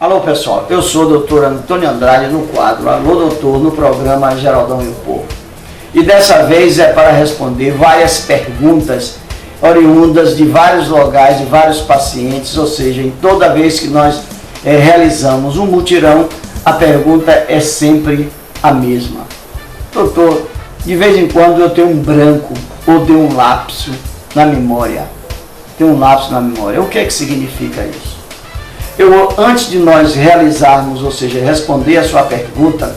Alô pessoal, eu sou o Dr. Antônio Andrade no quadro Alô Doutor, no programa Geraldão e o Povo. E dessa vez é para responder várias perguntas oriundas de vários locais, de vários pacientes, ou seja, em toda vez que nós realizamos um mutirão, a pergunta é sempre a mesma. Doutor, de vez em quando eu tenho um branco ou tenho um lapso na memória. O que é que significa isso? Antes de nós realizarmos, ou seja, responder a sua pergunta,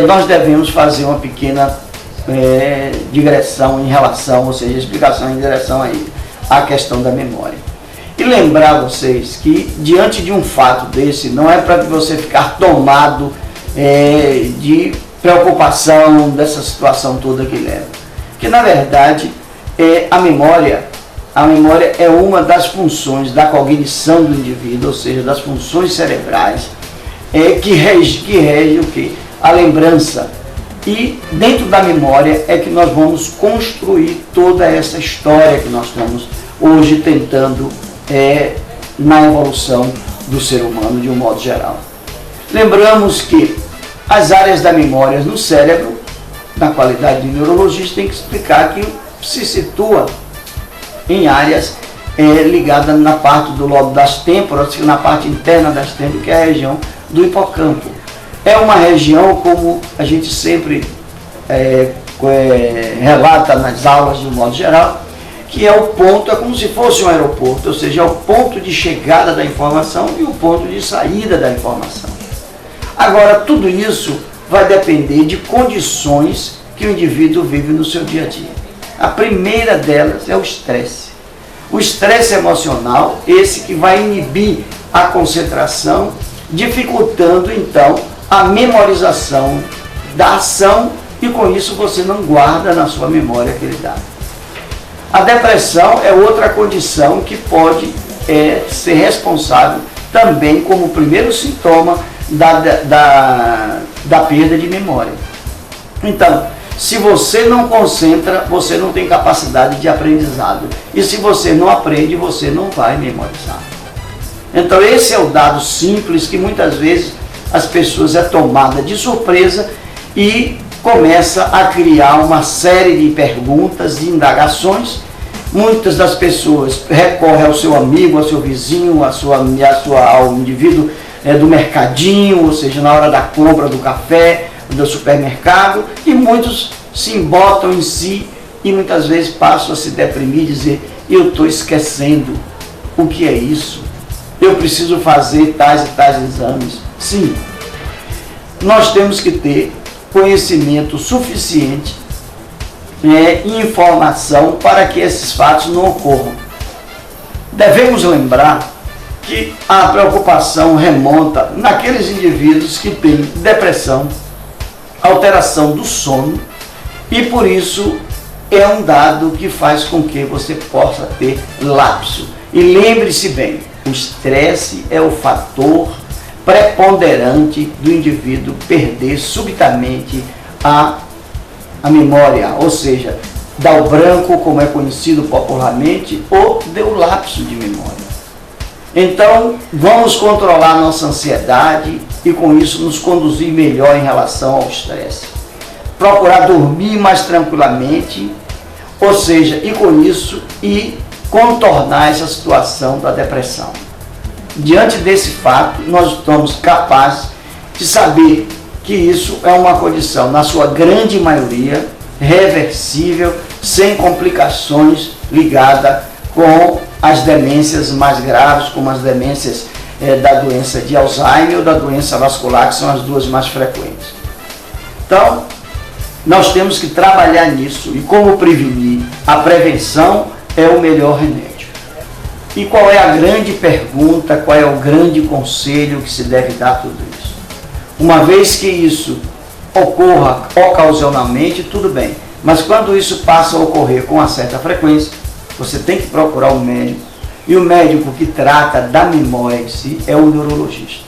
nós devemos fazer uma pequena digressão em relação, ou seja, explicação em direção aí à questão da memória. E lembrar vocês que diante de um fato desse, não é para que você ficar tomado de preocupação dessa situação toda que leva. Que na verdade a memória é uma das funções da cognição do indivíduo, ou seja, das funções cerebrais, que rege o quê? A lembrança. E dentro da memória é que nós vamos construir toda essa história que nós estamos hoje tentando na evolução do ser humano de um modo geral. Lembramos que as áreas da memória no cérebro, na qualidade de neurologista, tem que explicar que se situa em áreas ligadas na parte do lobo das têmporas, na parte interna das têmporas, que é a região do hipocampo. É uma região, como a gente sempre relata nas aulas de um modo geral, que é o ponto, é como se fosse um aeroporto, ou seja, é o ponto de chegada da informação e o ponto de saída da informação. Agora, tudo isso vai depender de condições que o indivíduo vive no seu dia a dia. A primeira delas é o estresse. O estresse emocional, esse que vai inibir a concentração, dificultando então a memorização da ação e com isso você não guarda na sua memória aquele dado. A depressão é outra condição que pode ser responsável também como primeiro sintoma da perda de memória. Então, se você não concentra, você não tem capacidade de aprendizado. E se você não aprende, você não vai memorizar. Então esse é o dado simples que muitas vezes as pessoas tomada de surpresa e começa a criar uma série de perguntas, de indagações. Muitas das pessoas recorrem ao seu amigo, ao seu vizinho, ao indivíduo do mercadinho, ou seja, na hora da compra do café, do supermercado, e muitos se embotam em si e muitas vezes passam a se deprimir e dizer: eu estou esquecendo o que é isso, eu preciso fazer tais e tais exames. Sim, nós temos que ter conhecimento suficiente e informação para que esses fatos não ocorram. Devemos lembrar que a preocupação remonta naqueles indivíduos que têm depressão, alteração do sono, e por isso é um dado que faz com que você possa ter lapso. E lembre-se bem, o estresse é o fator preponderante do indivíduo perder subitamente a memória, ou seja, dá o branco, como é conhecido popularmente, ou deu lapso de memória. Então, vamos controlar nossa ansiedade e com isso nos conduzir melhor em relação ao estresse. Procurar dormir mais tranquilamente, ou seja, e com isso contornar essa situação da depressão. Diante desse fato, nós estamos capazes de saber que isso é uma condição, na sua grande maioria, reversível, sem complicações ligada com as demências mais graves, como as demências da doença de Alzheimer ou da doença vascular, que são as duas mais frequentes. Então, nós temos que trabalhar nisso. E como prevenir? A prevenção é o melhor remédio. E qual é a grande pergunta, qual é o grande conselho que se deve dar a tudo isso? Uma vez que isso ocorra ocasionalmente, tudo bem. Mas quando isso passa a ocorrer com uma certa frequência, você tem que procurar um médico. E o médico que trata da memória em si é o neurologista.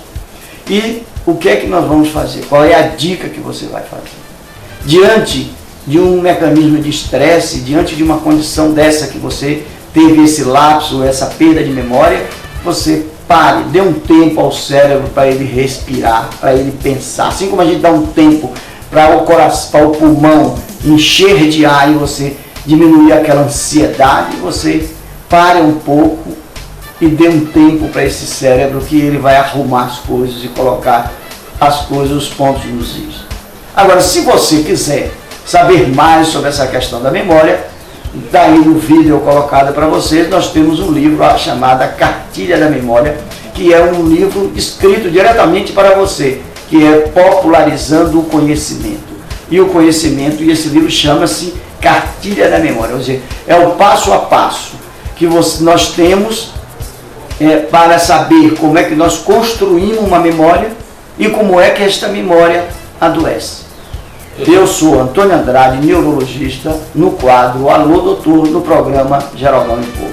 E o que é que nós vamos fazer? Qual é a dica que você vai fazer? Diante de um mecanismo de estresse, diante de uma condição dessa que você teve esse lapso, essa perda de memória, você pare, dê um tempo ao cérebro para ele respirar, para ele pensar. Assim como a gente dá um tempo para o coração, para o pulmão encher de ar e você diminuir aquela ansiedade, você pare um pouco e dê um tempo para esse cérebro que ele vai arrumar as coisas e colocar as coisas, os pontos nos is. Agora, se você quiser saber mais sobre essa questão da memória, daí no vídeo colocado para vocês, nós temos um livro chamado Cartilha da Memória, que é um livro escrito diretamente para você, que é popularizando o conhecimento. E o conhecimento, e esse livro chama-se Cartilha da Memória, ou seja, é o passo a passo que nós temos para saber como é que nós construímos uma memória e como é que esta memória adoece. Eu sou Antônio Andrade, neurologista, no quadro Alô Doutor, no programa Geraldo Impor.